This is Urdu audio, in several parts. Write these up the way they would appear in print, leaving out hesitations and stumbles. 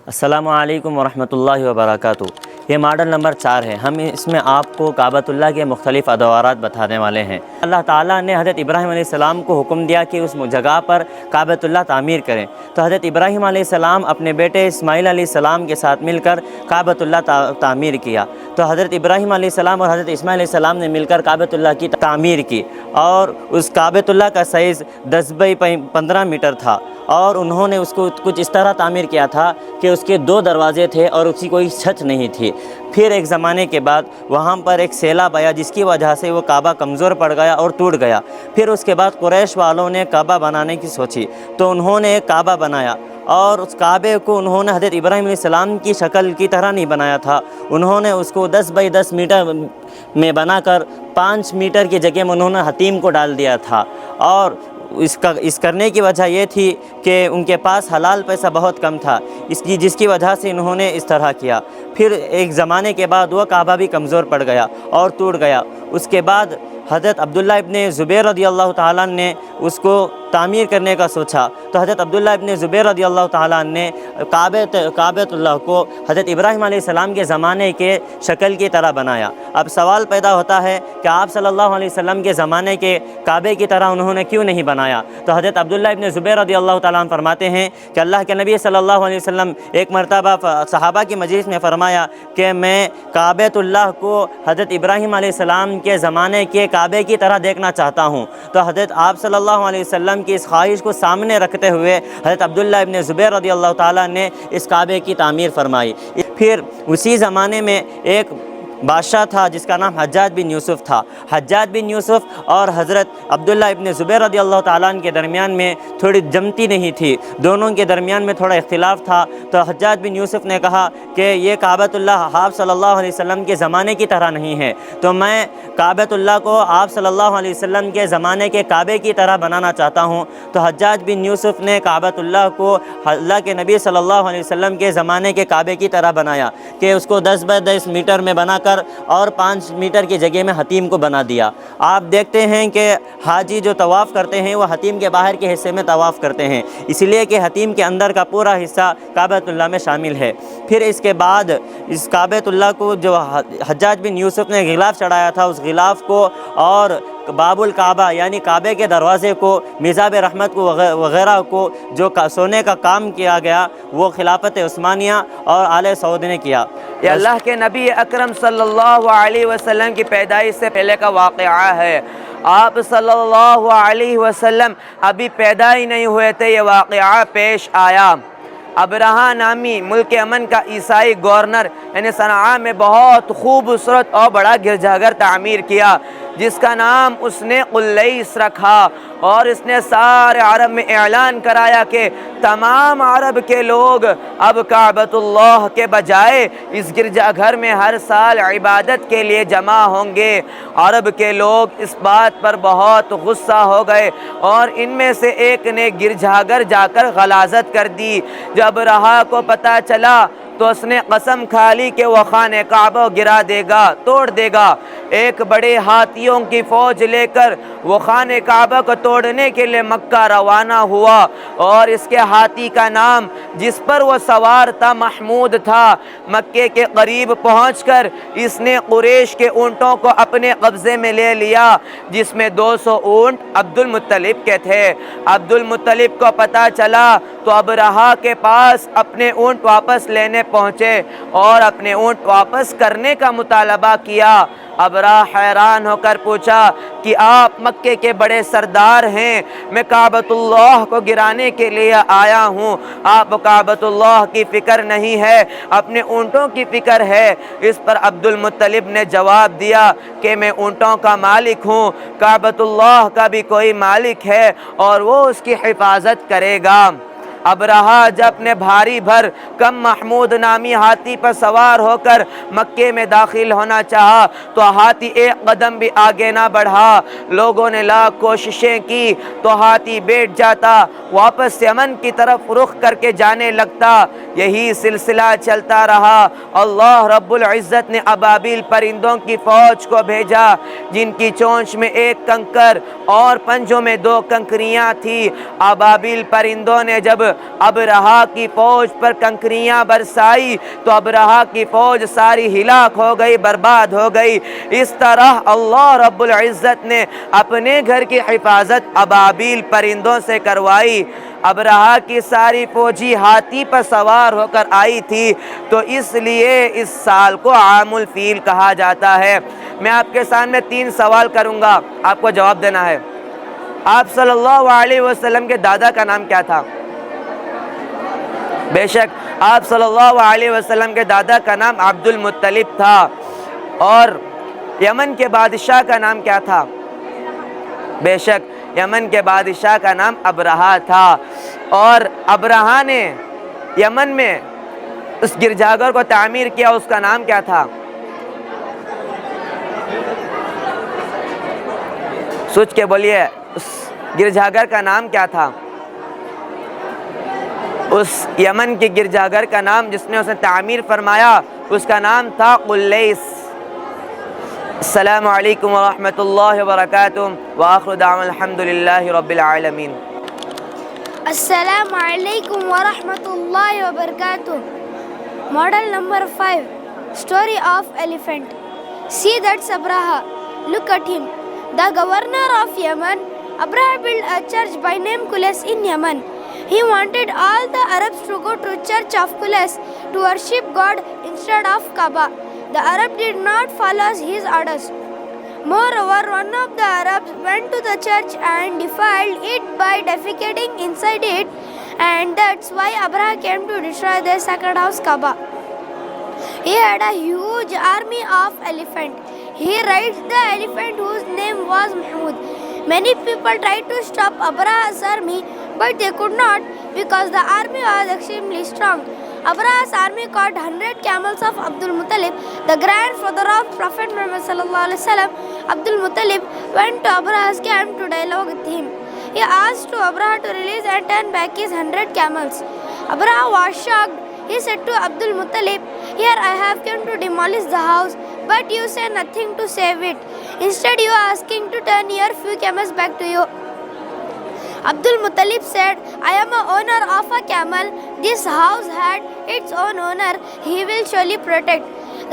السلام علیکم ورحمۃ اللہ وبرکاتہ۔ یہ ماڈل نمبر 4 ہے۔ ہم اس میں آپ کو کعبۃ اللہ کے مختلف ادوارات بتانے والے ہیں۔ اللہ تعالیٰ نے حضرت ابراہیم علیہ السلام کو حکم دیا کہ اس جگہ پر کعبۃ اللہ تعمیر کریں، تو حضرت ابراہیم علیہ السلام اپنے بیٹے اسماعیل علیہ السلام کے ساتھ مل کر کعبۃ اللہ تعمیر کیا۔ تو حضرت ابراہیم علیہ السلام اور حضرت اسماعیل علیہ السلام نے مل کر کعبۃ اللہ کی تعمیر کی، اور اس کعبۃ اللہ کا سائز 10x15 میٹر تھا، اور انہوں نے اس کو کچھ اس طرح تعمیر کیا تھا کہ اس کے 2 دروازے تھے اور اس کی کوئی چھت نہیں تھی۔ پھر ایک زمانے کے بعد وہاں پر ایک سیلاب آیا، جس کی وجہ سے وہ کعبہ کمزور پڑ گیا اور ٹوٹ گیا۔ پھر اس کے بعد قریش والوں نے کعبہ بنانے کی سوچی، تو انہوں نے ایک کعبہ بنایا، اور اس کعبے کو انہوں نے حضرت ابراہیم علیہ السلام کی شکل کی طرح نہیں بنایا تھا۔ انہوں نے اس کو 10x10 میٹر میں بنا کر 5 میٹر کی جگہ میں انہوں نے حتیم کو ڈال دیا تھا، اور اس کرنے کی وجہ یہ تھی کہ ان کے پاس حلال پیسہ بہت کم تھا، جس کی وجہ سے انہوں نے اس طرح کیا۔ پھر ایک زمانے کے بعد وہ کعبہ بھی کمزور پڑ گیا اور ٹوٹ گیا۔ اس کے بعد حضرت عبداللہ ابن زبیر رضی اللہ تعالیٰ نے اس کو تعمیر کرنے کا سوچا، تو حضرت عبداللہ ابن زبیر رضی اللہ تعالیٰ نے کعبۃ اللہ کو حضرت ابراہیم علیہ السلام کے زمانے کے شکل کی طرح بنایا۔ اب سوال پیدا ہوتا ہے کہ آپ صلی اللہ علیہ وسلم کے زمانے کے کعبے کی طرح انہوں نے کیوں نہیں بنایا؟ تو حضرت عبداللہ ابن زبیر رضی اللہ تعالیٰ عنہ فرماتے ہیں کہ اللہ کے نبی صلی اللہ علیہ وسلم ایک مرتبہ صحابہ کی مجلس میں فرمایا کہ میں کعبۃ اللہ کو حضرت ابراہیم علیہ السلام کے زمانے کے کعبے کی طرح دیکھنا چاہتا ہوں۔ تو حضرت آپ صلی اللہ علیہ وسلم کی اس خواہش کو سامنے رکھتے ہوئے حضرت عبداللہ ابن زبیر رضی اللہ تعالیٰ نے اس کعبے کی تعمیر فرمائی۔ پھر اسی زمانے میں ایک بادشاہ تھا جس کا نام حجاج بن یوسف تھا۔ حجاج بن یوسف اور حضرت عبداللہ ابن زبیر رضی اللہ تعالیٰ عنہ کے درمیان میں تھوڑی جمتی نہیں تھی، دونوں کے درمیان میں تھوڑا اختلاف تھا۔ تو حجاج بن یوسف نے کہا کہ یہ کعبۃ اللہ آپ صلی اللہ علیہ وسلم کے زمانے کی طرح نہیں ہے، تو میں کعبۃ اللہ کو آپ صلی اللہ علیہ وسلم کے زمانے کے کعبے کی طرح بنانا چاہتا ہوں۔ تو حجاج بن یوسف نے کعبۃ اللہ کو اللہ کے نبی صلی اللہ علیہ وسلم کے زمانے کے کعبے کی طرح بنایا، کہ اس کو 10x10 میٹر میں بنا کر اور 5 میٹر کی جگہ میں حتیم کو بنا دیا۔ آپ دیکھتے ہیں کہ حاجی جو طواف کرتے ہیں وہ حتیم کے باہر کے حصے میں طواف کرتے ہیں، اس لیے کہ حتیم کے اندر کا پورا حصہ کعبۃ اللہ میں شامل ہے۔ پھر اس کے بعد اس کعبۃ اللہ کو جو حجاج بن یوسف نے غلاف چڑھایا تھا، اس غلاف کو اور باب الکعبہ یعنی کعبے کے دروازے کو، میزاب رحمت کو وغیرہ کو جو سونے کا کام کیا گیا، وہ خلافت عثمانیہ اور آل سعود نے کیا۔ یہ اللہ کے نبی اکرم صلی اللہ علیہ وسلم کی پیدائش سے پہلے کا واقعہ ہے۔ آپ صلی اللہ علیہ وسلم ابھی پیدا ہی نہیں ہوئے تھے، یہ واقعہ پیش آیا۔ ابرہہ نامی ملک امن کا عیسائی گورنر یعنی صنعاء میں بہت خوبصورت اور بڑا گرجا گھر تعمیر کیا، جس کا نام اس نے قلیس رکھا، اور اس نے سارے عرب میں اعلان کرایا کہ تمام عرب کے لوگ اب کعبۃ اللہ کے بجائے اس گرجا گھر میں ہر سال عبادت کے لیے جمع ہوں گے۔ عرب کے لوگ اس بات پر بہت غصہ ہو گئے، اور ان میں سے ایک نے گرجا گھر جا کر غلاظت کر دی۔ جب رہا کو پتہ چلا تو اس نے قسم کھا لی کہ وہ خانہ کعبہ گرا دے گا، توڑ دے گا۔ ایک بڑے ہاتھیوں کی فوج لے کر وہ خانہ کعبہ کو توڑنے کے لیے مکہ روانہ ہوا، اور اس کے ہاتھی کا نام جس پر وہ سوار تھا محمود تھا۔ مکے کے قریب پہنچ کر اس نے قریش کے اونٹوں کو اپنے قبضے میں لے لیا، جس میں 200 اونٹ عبد المطلب کے تھے۔ عبد المطلب کو پتہ چلا تو ابرہہ کے پاس اپنے اونٹ واپس لینے پہنچے اور اپنے اونٹ واپس کرنے کا مطالبہ کیا۔ ابرہہ حیران ہو کر پوچھا کہ آپ مکے کے بڑے سردار ہیں، میں کعبۃ اللہ کو گرانے کے لیے آیا ہوں، آپ کعبۃ اللہ کی فکر نہیں ہے، اپنے اونٹوں کی فکر ہے۔ اس پر عبد المطلب نے جواب دیا کہ میں اونٹوں کا مالک ہوں، کعبۃ اللہ کا بھی کوئی مالک ہے اور وہ اس کی حفاظت کرے گا۔ ابرہہ جب اپنے بھاری بھر کم محمود نامی ہاتھی پر سوار ہو کر مکے میں داخل ہونا چاہا تو ہاتھی ایک قدم بھی آگے نہ بڑھا۔ لوگوں نے لاکھ کوششیں کی تو ہاتھی بیٹھ جاتا، واپس یمن کی طرف رخ کر کے جانے لگتا۔ یہی سلسلہ چلتا رہا۔ اللہ رب العزت نے ابابیل پرندوں کی فوج کو بھیجا، جن کی چونچ میں ایک کنکر اور پنجوں میں 2 کنکریاں تھی۔ ابابیل پرندوں نے جب ابرہا کی فوج پر کنکریاں برسائی تو ابرہا کی فوج ساری ہلاک ہو گئی، برباد ہو گئی۔ اس طرح اللہ رب العزت نے اپنے گھر کی حفاظت ابابیل پرندوں سے کروائی۔ ابرہا کی ساری فوجی ہاتھی پر سوار ہو کر آئی تھی، تو اس لیے اس سال کو عام الفیل کہا جاتا ہے۔ میں آپ کے سامنے 3 سوال کروں گا، آپ کو جواب دینا ہے۔ آپ صلی اللہ علیہ وسلم کے دادا کا نام کیا تھا؟ بے شک آپ صلی اللہ علیہ وسلم کے دادا کا نام عبد المطلب تھا۔ اور یمن کے بادشاہ کا نام کیا تھا؟ بے شک یمن کے بادشاہ کا نام ابرہا تھا۔ اور ابرہا نے یمن میں اس گرجاگھر کو تعمیر کیا، اس کا نام کیا تھا؟ سوچ کے بولیے، اس گرجاگھر کا نام کیا تھا؟ اس یمن کے گرجاگھر کا نام جس نے اسے تعمیر فرمایا، اس کا نام تھا قلیس۔ السلام علیکم ورحمۃ اللہ وبرکاتہ، وآخر دعوانا الحمدللہ رب العالمین۔ السلام علیکم ورحمۃ اللہ وبرکاتہ۔ Model number 5. Story of elephant. See that's Abraha. Look at him. The governor of Yemen. Abraha built a church by name Qulis in Yemen. He wanted all the Arabs to go to church of Qulis to worship God instead of Kaaba. The Arab did not follow his orders. Moreover, one of the Arabs went to the church and defiled it by defecating inside it, and that's why Abraha came to destroy the sacred house Kaaba. He had a huge army of elephants. He rides the elephant whose name was Mahmud. Many people tried to stop Abraha's army, but they could not because the army was extremely strong. Abraha's army caught 100 camels of Abdul Muttalib, the grandfather of Prophet Muhammad sallallahu alaihi wasallam. Abdul Muttalib went to Abraha's camp to dialogue with him. He asked to Abraha to release and turn back his 100 camels. Abraha was shocked. He said to Abdul Muttalib, "Here I have come to demolish the house, but you say nothing to save it. Instead you are asking to turn your few camels back to you." Abdul Muttalib said, "I am a owner of a camel. This house had its own owner. He will surely protect."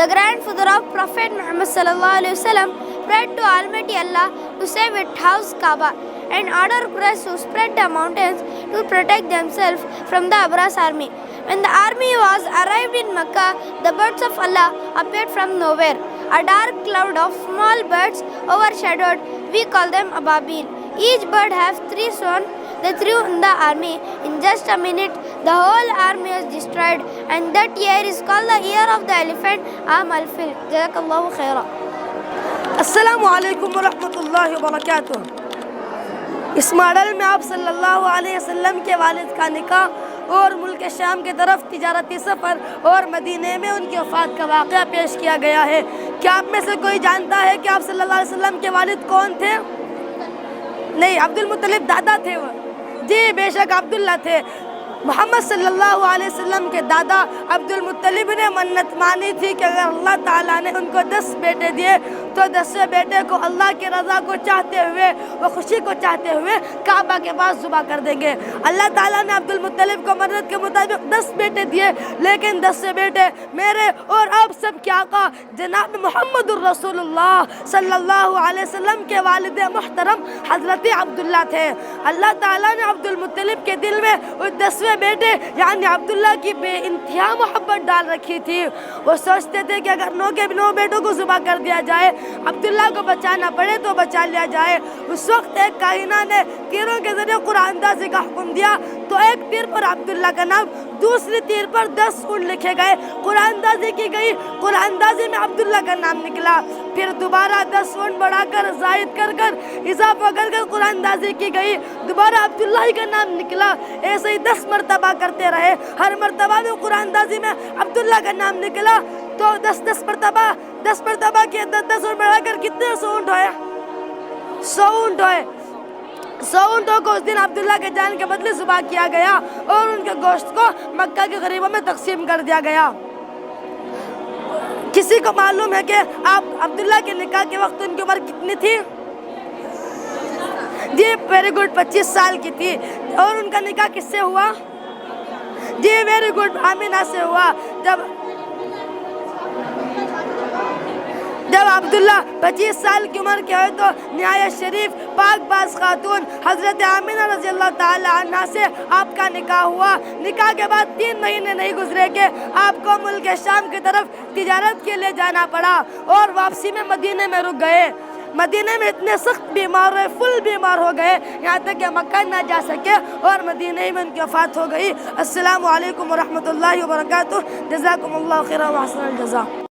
The grandfather of Prophet Muhammad sallallahu alaihi wasallam prayed to Almighty Allah to save its house Kaaba and ordered Quraysh to spread the mountains to protect themselves from the Abraha's army. When the army was arrived in Makkah, the birds of Allah appeared from nowhere. A dark cloud of small birds overshadowed. We call them ababil. Each bird has 3 sons. They threw in the army. In just a minute, the whole army was destroyed, and that year is called the year of the elephant, Aam al-Fil. Jazakallahu khaira. السلام علیکم ورحمۃ اللہ وبرکاتہ۔ اس ماڈل میں آپ صلی اللہ علیہ وسلم کے والد کا نکاح اور ملک شام کی طرف تجارتی سفر اور مدینے میں ان کی وفات کا واقعہ پیش کیا گیا ہے۔ کیا آپ میں سے کوئی جانتا ہے کہ آپ صلی اللہ علیہ وسلم کے والد کون تھے؟ نہیں، عبد المطلب دادا تھے وہ۔ جی بے شک عبداللہ تھے۔ محمد صلی اللہ علیہ وسلم کے دادا عبد المطلب نے منت مانی تھی کہ اگر اللہ تعالیٰ نے ان کو 10 بیٹے دیے تو 10ویں بیٹے کو اللہ کی رضا کو چاہتے ہوئے و خوشی کو چاہتے ہوئے کعبہ کے پاس ذبح کر دیں گے۔ اللہ تعالیٰ نے عبد المطلب کو منت کے مطابق 10 بیٹے دیے، لیکن 10ویں بیٹے میرے اور آپ سب کے آقا جناب محمد الرسول اللہ صلی اللہ علیہ وسلم کے والد محترم حضرت عبداللہ تھے۔ اللہ تعالیٰ نے عبد المطلب کے دل میں اس 10ویں بیٹے یعنی عبداللہ کی بے انتہا محبت ڈال رکھی تھی۔ وہ سوچتے تھے کہ اگر 9 کے 9 بیٹوں کو ذبح کر دیا جائے، عبداللہ کو بچانا پڑے تو بچا لیا جائے۔ اس وقت ایک کاہنہ نے تیروں کے ذریعے قرآن اندازی کا حکم دیا، تو ایک تیر پر عبداللہ کا نام، دوسری تیر پر 10 اونٹ لکھے گئے، قرآن اندازی کی گئی، قرآن اندازی میں عبداللہ کا نام نکلا۔ پھر دوبارہ 10 اونٹ بڑھا کر زائد کر اضافہ کر قرآن اندازی کی گئی، دوبارہ عبداللہ ہی کا نام نکلا۔ ایسے ہی 10 مرتبہ کرتے رہے، ہر مرتبہ میں قرآن اندازی میں عبداللہ کا نام نکلا، تو 10 مرتبہ کیے، 10 اونٹ بڑھا کر کتنے 100 اونٹ ہوئے؟ 100 اونٹ ہوئے۔ 100 اونٹوں کو اس دن عبداللہ کے جان کے بدلے ذبح کیا گیا اور ان کے گوشت کو مکہ کے غریبوں میں تقسیم کر دیا گیا۔ کسی کو معلوم ہے کہ آپ عبداللہ کے نکاح کے وقت ان کی عمر کتنی تھی؟ جی ویری گڈ، 25 سال کی تھی۔ اور ان کا نکاح کس سے ہوا؟ جی ویری گڈ آمینہ سے ہوا. جب عبداللہ 25 سال کی عمر کے ہوئے تو نہایت شریف پاک باز خاتون حضرت آمینہ رضی اللہ تعالی عنہ سے آپ کا نکاح ہوا. نکاح کے بعد 3 مہینے نہیں گزرے کہ آپ کو ملک شام کی طرف تجارت کے لیے جانا پڑا اور واپسی میں مدینے میں رک گئے. مدینے میں اتنے سخت بیمار ہوئے, فل بیمار ہو گئے, یہاں تک کہ مکہ نہ جا سکے اور مدینے میں ان کی وفات ہو گئی. السلام علیکم ورحمۃ اللہ وبرکاتہ. جزاکم اللہ خیرا و احسن الجزاء.